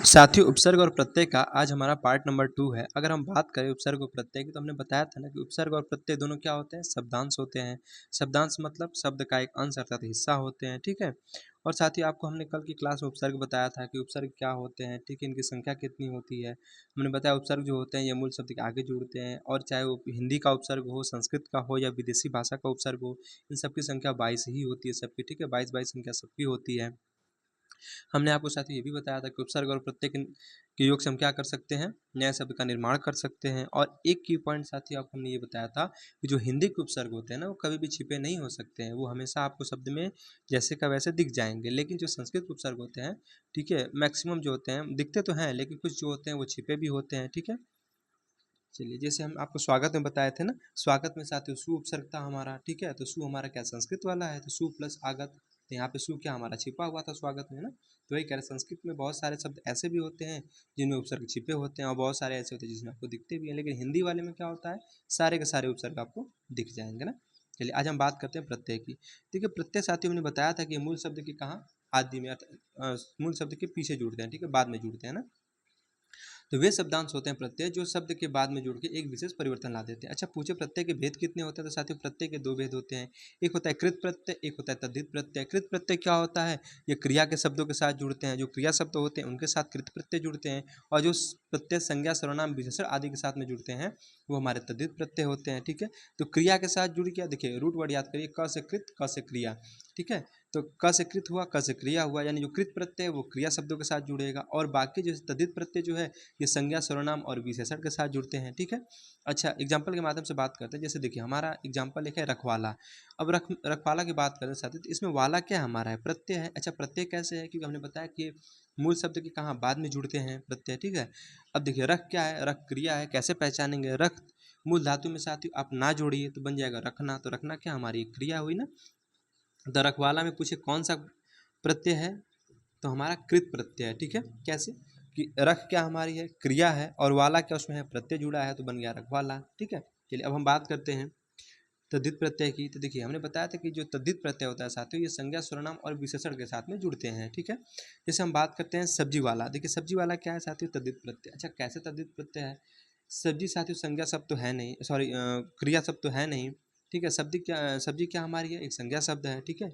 साथियों, उपसर्ग और प्रत्यय का आज हमारा पार्ट नंबर 2 है। अगर हम बात करें उपसर्ग और प्रत्यय की तो हमने बताया था ना कि उपसर्ग और प्रत्यय दोनों क्या होते हैं? शब्दांश होते हैं। शब्दांश मतलब शब्द का एक अंश अर्थात हिस्सा होते हैं, ठीक है? और साथ ही आपको हमने कल की क्लास में उपसर्ग बताया था कि उपसर्ग क्या होते हैं, ठीक है? इनकी संख्या कितनी होती है। हमने बताया उपसर्ग जो होते हैं ये मूल शब्द के आगे जुड़ते हैं और चाहे वो हिंदी का उपसर्ग हो, संस्कृत का हो या विदेशी भाषा का उपसर्ग हो, इन सबकी संख्या 22 ही होती है सबकी, ठीक है? 22-22 संख्या सबकी होती है। हमने आपको साथ ही ये भी बताया था कि उपसर्ग और प्रत्यय के योग से हम क्या कर सकते हैं? नए शब्द का निर्माण कर सकते हैं। और एक की पॉइंट साथ ही आपको हमने ये बताया था कि जो हिंदी के उपसर्ग होते हैं ना, वो कभी भी छिपे नहीं हो सकते हैं। वो हमेशा आपको शब्द में जैसे का वैसे दिख जाएंगे। लेकिन जो संस्कृत के उपसर्ग होते हैं, ठीक है, मैक्सिमम जो होते हैं दिखते तो हैं, लेकिन कुछ जो होते हैं वो छिपे भी होते हैं, ठीक है। चलिए, जैसे हम आपको स्वागत में बताए थे ना, स्वागत में साथियों सु उपसर्ग था हमारा, ठीक है। तो सु हमारा क्या संस्कृत वाला है, तो सु प्लस आगत, तो यहाँ पे सु क्या हमारा छिपा हुआ था स्वागत में ना। तो वही कह रहे संस्कृत में बहुत सारे शब्द ऐसे भी होते हैं जिनमें उपसर्ग छिपे होते हैं और बहुत सारे ऐसे होते हैं जिसमें आपको दिखते भी हैं। लेकिन हिंदी वाले में क्या होता है, सारे के सारे उपसर्ग आपको दिख जाएंगे ना। चलिए, आज हम बात करते हैं प्रत्यय की। देखिए, प्रत्यय साथियों हमने बताया था कि मूल शब्द के कहाँ, आदि में मूल शब्द के पीछे जुड़ते हैं, ठीक है, बाद में जुड़ते हैं ना। तो वे शब्दांश होते हैं प्रत्यय जो शब्द के बाद में जुड़ के एक विशेष परिवर्तन ला देते हैं। अच्छा, पूछे प्रत्यय के भेद कितने होते हैं, तो साथियों प्रत्यय के दो भेद होते हैं। एक होता है कृत प्रत्यय, एक होता है तद्धित प्रत्यय। कृत प्रत्यय क्या होता है? ये क्रिया के शब्दों के साथ जुड़ते हैं। जो क्रिया शब्द होते हैं उनके साथ कृत प्रत्यय जुड़ते हैं। और जो प्रत्यय संज्ञा सर्वनाम विशेषण आदि के साथ में जुड़ते हैं वो हमारे तद्धित प्रत्यय होते हैं, ठीक है। तो क्रिया के साथ जुड़ गया, देखिए रूट वर्ड याद करिए, क से कृत, क से क्रिया, ठीक है। तो क से कृत हुआ, क से क्रिया हुआ, यानी जो कृत प्रत्यय है वो क्रिया शब्दों के साथ जुड़ेगा। और बाकी जो तद्धित प्रत्यय जो है ये संज्ञा सर्वनाम और विशेषण के साथ जुड़ते हैं, ठीक है। अच्छा, एग्जाम्पल के माध्यम से बात करते हैं। जैसे देखिए, हमारा एग्जाम्पल एक है रखवाला। अब रखवाला की बात करें साथी, तो इसमें वाला क्या हमारा है? प्रत्यय है। अच्छा, प्रत्यय कैसे है? क्योंकि हमने बताया कि मूल शब्द के कहाँ बाद में जुड़ते हैं प्रत्यय, ठीक है। अब देखिए, रख क्या है? रख क्रिया है। कैसे पहचानेंगे? रख मूल धातु में साथी आप ना जोड़िए तो बन जाएगा रखना। तो रखना क्या हमारी क्रिया हुई ना। तो रखवाला में पूछे कौन सा प्रत्यय है, तो हमारा कृत प्रत्यय है, ठीक है। कैसे कि रख क्या हमारी है? क्रिया है, और वाला क्या उसमें है? प्रत्यय जुड़ा है, तो बन गया रखवाला, ठीक है। चलिए, अब हम बात करते हैं तद्धित प्रत्यय की। तो देखिए, हमने बताया था कि जो तद्धित प्रत्यय होता है साथियों ये संज्ञा सर्वनाम और विशेषण के साथ में जुड़ते हैं, ठीक है। जैसे हम बात करते हैं सब्जी वाला। देखिए, सब्जी वाला क्या है साथियों? तद्धित प्रत्यय। अच्छा, कैसे तद्धित प्रत्यय है? सब्जी साथियों संज्ञा शब्द तो है नहीं, सॉरी क्रिया शब्द तो है नहीं, ठीक है। सब्जी क्या हमारी है? एक संज्ञा शब्द है, ठीक है।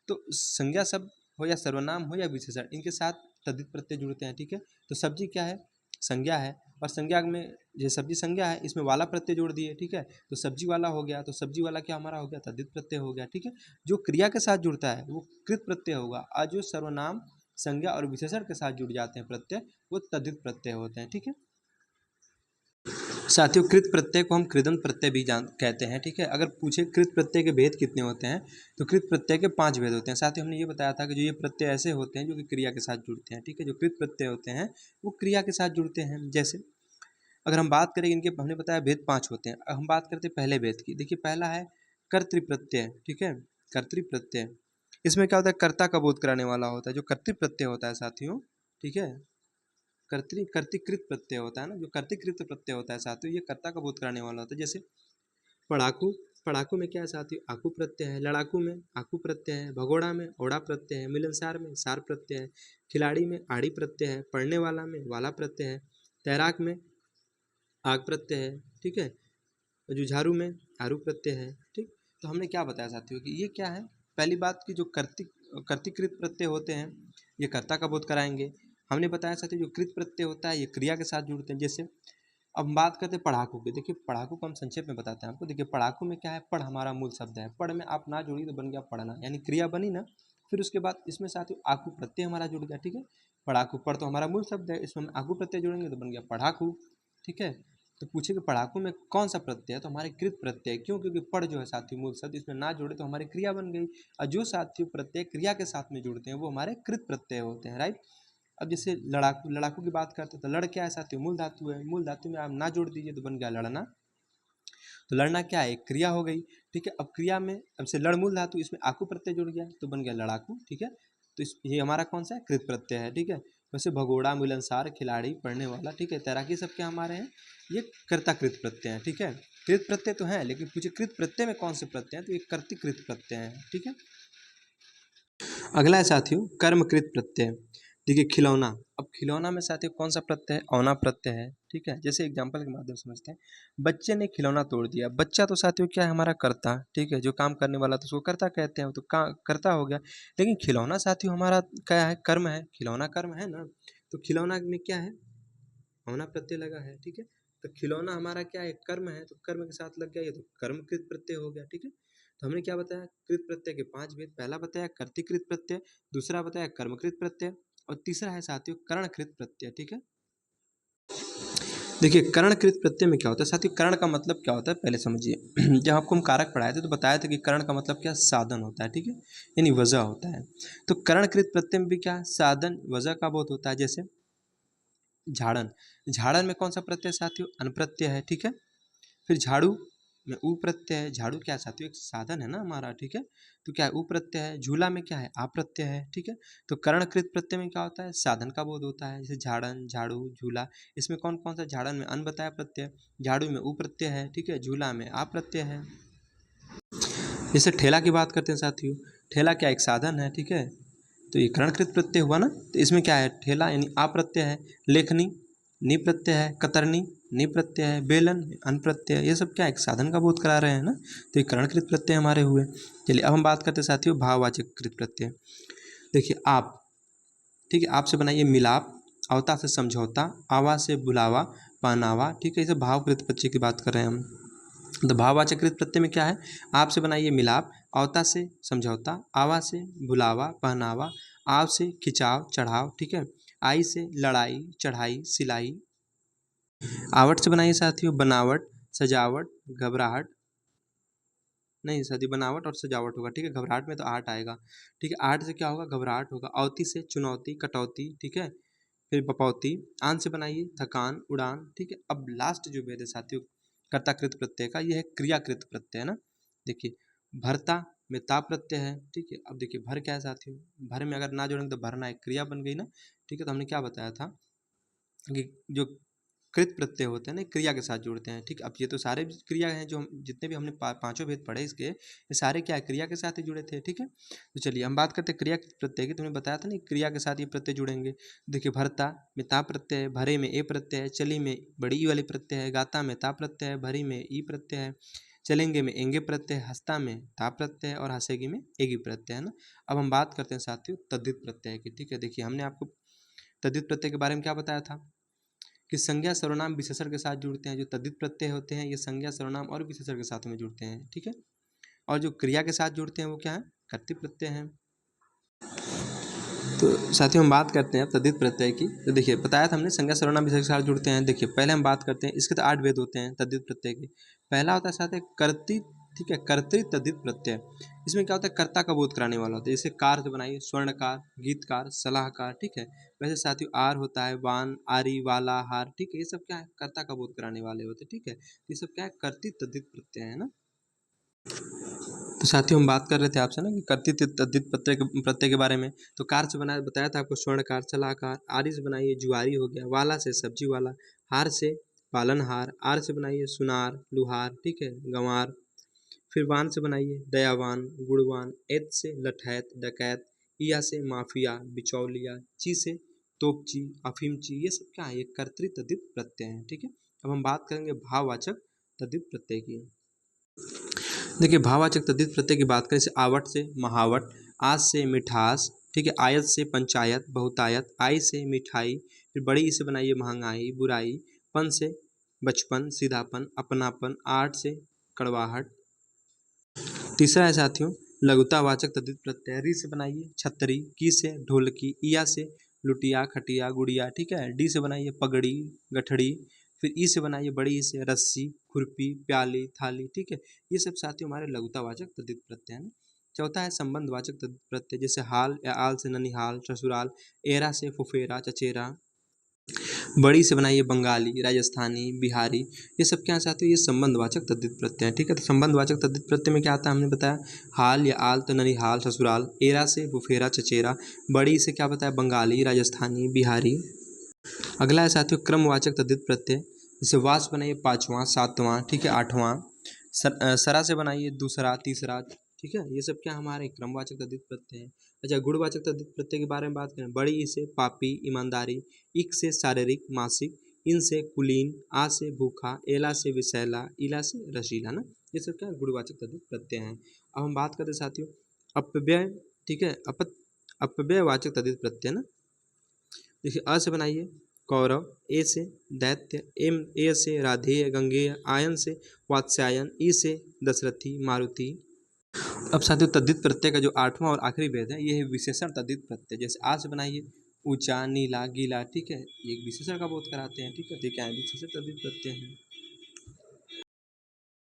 तो संज्ञा शब्द हो या सर्वनाम हो या विशेषण, इनके साथ तद्धित प्रत्यय जुड़ते हैं, ठीक है। तो सब्जी क्या है? संज्ञा है। और संज्ञा में ये सब्जी संज्ञा है, इसमें वाला प्रत्यय जोड़ दिए, ठीक है। तो सब्जी वाला हो गया, तो सब्जी वाला क्या हमारा हो गया? तद्धित प्रत्यय हो गया, ठीक है। जो क्रिया के साथ जुड़ता है वो कृत प्रत्यय होगा, और जो सर्वनाम संज्ञा और विशेषण के साथ जुड़ जाते हैं प्रत्यय वो तद्धित प्रत्यय होते हैं, ठीक है। साथियों, कृत प्रत्यय को हम कृदंत प्रत्यय भी कहते हैं, ठीक है। अगर पूछे कृत प्रत्यय के भेद कितने होते हैं, तो कृत प्रत्यय के 5 भेद होते हैं। साथियों, हमने ये बताया था कि जो ये प्रत्यय ऐसे होते हैं जो कि क्रिया के साथ जुड़ते हैं, ठीक है। जो कृत प्रत्यय होते हैं वो क्रिया के साथ जुड़ते हैं। जैसे अगर हम बात करें इनके, हमने बताया भेद 5 होते हैं। अब हम बात करते हैं पहले भेद की। देखिए, पहला है कर्तृप्रत्यय, ठीक है। कर्तृप्रत्यय, इसमें क्या होता है? कर्ता का बोध कराने वाला होता है। जो कर्तृप्रत्यय होता है साथियों, ठीक है, कर्तिकृत प्रत्यय होता है ना, जो कर्तिकृत प्रत्यय होता है साथियों ये कर्ता का बोध कराने वाला होता है। जैसे पढ़ाकू, पढ़ाकू में क्या है साथियों? आकू प्रत्यय है। लड़ाकू में आकू प्रत्यय है। भगोड़ा में ओड़ा प्रत्यय है। मिलनसार में सार प्रत्यय है। खिलाड़ी में आड़ी प्रत्यय है। पढ़ने वाला में वाला प्रत्यय है। तैराक में आग प्रत्यय है, ठीक है। जुझारू में आरू प्रत्यय है, ठीक। तो हमने क्या बताया साथियों कि ये क्या है? पहली बात की जो कर्तिकृत प्रत्यय होते हैं ये कर्ता का बोध कराएंगे। हमने बताया साथियों जो कृत प्रत्यय होता है ये क्रिया के साथ जुड़ते हैं। जैसे अब हम बात करते हैं पढ़ाकू की। देखिए, पढ़ाकू को हम संक्षेप में बताते हैं आपको। देखिए, पढ़ाकू में क्या है? पढ़ हमारा मूल शब्द है। पढ़ में आप ना जोड़िए तो बन गया पढ़ना, यानी क्रिया बनी ना। फिर उसके बाद इसमें साथियों आकू प्रत्यय हमारा जुड़ गया, ठीक है। पढ़ाकू, पढ़ तो हमारा मूल शब्द है, इसमें हम आकू प्रत्यय जोड़ेंगे तो बन गया पढ़ाकू, ठीक है। तो पूछे कि पढ़ाकू में कौन सा प्रत्यय है, तो हमारे कृत प्रत्यय। क्यों? क्योंकि पढ़ जो है साथियों मूल शब्द, इसमें ना जोड़े तो हमारी क्रिया बन गई। और जो साथियों प्रत्यय क्रिया के साथ में जुड़ते हैं वो हमारे कृत प्रत्यय होते हैं, राइट। अब जैसे लड़ाकू, लड़ाकू की बात करते हैं तो लड़ क्या है साथियों? मूल धातु है। मूल धातु में आप ना जोड़ दीजिए तो बन गया लड़ना। तो लड़ना क्या है? एक क्रिया हो गई, ठीक है। अब क्रिया में अब से लड़ मूल धातु, इसमें आकू प्रत्यय जुड़ गया तो बन गया लड़ाकू, ठीक है। तो ये हमारा कौन सा है? कृत प्रत्यय है, ठीक है। वैसे भगोड़ा, मिलनसार, खिलाड़ी, पढ़ने वाला, ठीक है, तैराकी सब क्या हमारे हैं? ये कर्ता कृत प्रत्यय हैं, ठीक है। कृत प्रत्यय तो है, लेकिन पूछे कृत प्रत्यय में कौन से प्रत्यय हैं, तो ये कर्तिकृत प्रत्यय हैं, ठीक है। अगला है साथियों कर्मकृत प्रत्यय। देखिए खिलौना, अब खिलौना में साथियों कौन सा प्रत्यय है? औना प्रत्यय है, ठीक है। जैसे एग्जाम्पल के माध्यम से समझते हैं, बच्चे ने खिलौना तोड़ दिया। बच्चा तो साथियों क्या है? हमारा कर्ता, ठीक है, जो काम करने वाला तो उसको कर्ता कहते हैं, वो तो कर्ता हो गया। लेकिन खिलौना साथियों हमारा क्या है? कर्म है, खिलौना कर्म है ना। तो खिलौना में क्या है? औना प्रत्यय लगा है, ठीक है। तो खिलौना हमारा क्या है? कर्म है, तो कर्म के साथ लग गया, ये तो कर्मकृत प्रत्यय हो गया, ठीक है। तो हमने क्या बताया? कृत प्रत्यय के 5 भेद। पहला बताया कर्तिकृत प्रत्यय, दूसरा बताया कर्मकृत प्रत्यय, और तीसरा है साथियों करणकृत प्रत्यय, ठीक है। देखिए करणकृत प्रत्यय में क्या होता है साथियों? करण का मतलब क्या होता है पहले समझिए। जब आपको हम कारक पढ़ाए थे तो बताया था कि करण का मतलब क्या? साधन होता है, ठीक है, यानी वजह होता है। तो करणकृत प्रत्यय में भी क्या? साधन वजह का बोध होता है। जैसे झाड़न, झाड़न में कौन सा प्रत्यय साथियों? अनप्रत्यय है, ठीक है। फिर झाड़ू में ऊ प्रत्यय है। झाड़ू क्या साथियों? एक साधन है ना हमारा, ठीक है। तो क्या है? ऊ प्रत्यय है। झूला में क्या है? आ प्रत्यय है, ठीक है। तो करणकृत प्रत्यय में क्या होता है? साधन का बोध होता है। जैसे झाड़न, झाड़ू, झूला, इसमें कौन कौन सा? झाड़न में अन बताया प्रत्यय, झाड़ू में ऊ प्रत्यय है, ठीक है, झूला में आ प्रत्यय है। जैसे ठेला की बात करते हैं साथियों, ठेला क्या? एक साधन है, ठीक है। तो ये करणकृत प्रत्यय हुआ ना। तो इसमें क्या है? ठेला यानी आ प्रत्यय है। लेखनी नी प्रत्यय है। कतरनी नी प्रत्यय है। बेलन अन प्रत्यय है। ये सब क्या है? एक साधन का बोध करा रहे हैं ना। तो ये करणकृत प्रत्यय हमारे हुए। चलिए अब हम बात करते हैं साथियों भाववाचक कृत प्रत्यय। देखिए आप, ठीक है, आपसे बनाइए मिलाप, अवता से समझौता, आवा से बुलावा, पहनावा, ठीक है, ये सब भावकृत प्रत्यय की बात कर रहे हैं हम। तो भाववाचक कृत प्रत्यय में क्या है? आपसे बनाइए मिलाप, अवता से समझौता, आवा से बुलावा, पहनावा, आव से खिंचाव चढ़ाव, ठीक है, आई से लड़ाई चढ़ाई सिलाई, आवट से बनाइए साथियों बनावट, सजावट, घबराहट, नहीं साथियों बनावट और सजावट होगा, ठीक है, घबराहट में तो आहट आएगा, ठीक है, आहट से क्या होगा? घबराहट होगा। अवती से चुनौती कटौती, ठीक है, फिर बपौती। आन से बनाइए थकान उड़ान, ठीक है। अब लास्ट जो भेद है साथियों कर्ताकृत प्रत्यय का, ये है क्रियाकृत प्रत्यय, है ना। देखिए भरता में ता प्रत्यय है, ठीक है। अब देखिए भर क्या है साथियों? भर में अगर ना जोड़ेंगे तो भरना एक क्रिया बन गई ना, ठीक है। तो हमने क्या बताया था कि जो कृत प्रत्यय होते हैं ना क्रिया के साथ जुड़ते हैं, ठीक। अब ये तो सारे क्रिया हैं जो हम जितने भी हमने पांचों भेद पढ़े इसके, ये सारे क्या है? क्रिया के साथ ही जुड़े थे, ठीक है। तो चलिए हम बात करते हैं क्रिया के प्रत्यय की। तुमने बताया था ना क्रिया के साथ ये प्रत्यय जुड़ेंगे। देखिए भरता में ता प्रत्यय है, भरे में ए प्रत्यय है, चली में बड़ी ई वाली प्रत्यय है, गाता में ता प्रत्यय है, भरी में ई प्रत्यय है, चलेंगे में एंगे प्रत्यय है, हंसता में ता प्रत्यय है और हंसेगी में एगी प्रत्यय है ना। अब हम बात करते हैं साथियों तद्धित प्रत्यय की, ठीक है। देखिए हमने आपको तद्धित प्रत्यय के बारे में क्या बताया था कि संज्ञा सर्वनाम विशेषण के साथ जुड़ते हैं। जो तद्धित प्रत्यय होते हैं ये संज्ञा सर्वनाम और विशेषण के साथ में जुड़ते हैं, ठीक है। और जो क्रिया के साथ जुड़ते हैं वो क्या है? कर्तृ प्रत्यय हैं। तो साथियों हम बात करते हैं तद्धित प्रत्यय की। तो देखिए बताया था हमने संज्ञा सर्वनाम विशेषण के साथ जुड़ते हैं। देखिए पहले हम बात करते हैं, इसके तो 8 भेद होते हैं तद्धित प्रत्यय के। पहला होता है साथ कर्तृ, ठीक है, कर्तृ तद्धित प्रत्यय। इसमें क्या होता है? कर्ता का बोध कराने वाला होता है। जैसे कार से बनाइए स्वर्णकार, गीतकार, सलाहकार, ठीक है। वैसे साथियों आर होता है वान, आरी, वाला, हार, ठीक है। ये सब क्या है? कर्ता का बोध कराने वाले होते हैं, ठीक है। ये सब क्या है? कर्तृ तद्धित प्रत्यय है ना। तो साथियों हम बात कर रहे थे आपसे ना कि कर्तृ तद्धित प्रत्यय के बारे में। तो कार से बनाया बताया था आपको स्वर्णकार, सलाहकार, आरी से बनाइए जुआरी हो गया, वाला से सब्जी वाला, हार से पालनहार, आर से बनाइए सुनार, लुहार, ठीक है, गंवार। फिर वान से बनाइए दयावान, गुणवान, एत से लठैत, डकैत, इया से माफिया, बिचौलिया, ची से तोपची, अफीमची। ये सब क्या है? ये कर्तृ तद्धित प्रत्यय है, ठीक है। अब हम बात करेंगे भाववाचक तद्धित प्रत्यय की। देखिए भाववाचक तद्धित प्रत्यय की बात करें, जैसे आवट से महावट, आज से मिठास, ठीक है, आयत से पंचायत बहुतायत, आई से मिठाई, फिर बड़ी ई से बनाइए महंगाई बुराई, पन से बचपन सीधापन अपनापन, आठ से कड़वाहट। तीसरा है साथियों लघुतावाचक तद्धित प्रत्यय। री से बनाइए छतरी, की से ढोलकी, इया से लुटिया खटिया गुड़िया, ठीक है। डी से बनाइए पगड़ी गठड़ी, फिर ई से बनाइए बड़ी ई से रस्सी खुरपी प्याली थाली, ठीक है। ये सब साथियों हमारे लघुतावाचक तद्धित प्रत्यय हैं। चौथा है संबंधवाचक तद्धित प्रत्यय। जैसे हाल या आल से ननिहाल ससुराल, एरा से फुफेरा चचेरा, बड़ी से बनाइए बंगाली राजस्थानी बिहारी। ये सब क्या साथियों? ये संबंधवाचक तद्धित प्रत्यय है, ठीक है। तो संबंधवाचक तद्धित प्रत्यय में क्या आता है? हमने बताया हाल या आल तो ननिहाल ससुराल, एरा से बुफेरा चचेरा, बड़ी से क्या बताया? बंगाली राजस्थानी बिहारी। अगला है साथियों क्रमवाचक तद्धित प्रत्यय। जैसे वास बनाइए पाँचवां सातवां, ठीक है, आठवां। सरा से बनाइए दूसरा तीसरा, ठीक है, ये सब क्या हमारे क्रमवाचक तद्धित प्रत्यय हैं। अच्छा, गुणवाचक तद्धित प्रत्यय के बारे में बात करें, बड़ी ई से पापी ईमानदारी, इक से शारीरिक मासिक, इन से कुलीन, आ से भूखा, एला से विषैला, इला से रसीला ना, ये सब क्या गुणवाचक तद्धित प्रत्यय हैं। अब हम बात करते साथियों अपव्यय, ठीक है, अपव्ययवाचक तद्धित प्रत्यय ना, देखिए अ से बनाइए कौरव, ए से दैत्य, एम ए से राधेय गंगेय, आयन से वात्स्यायन, ई से दशरथी मारुति। अब साथियों तद्धित प्रत्यय का जो आठवां और आखिरी भेद है ये है विशेषण तद्धित प्रत्यय। जैसे आ से बनाइए ऊंचा नीला गीला, ठीक है, ये एक विशेषण का बोध कराते हैं, ठीक है, तो क्या है विशेषण तद्धित प्रत्यय है।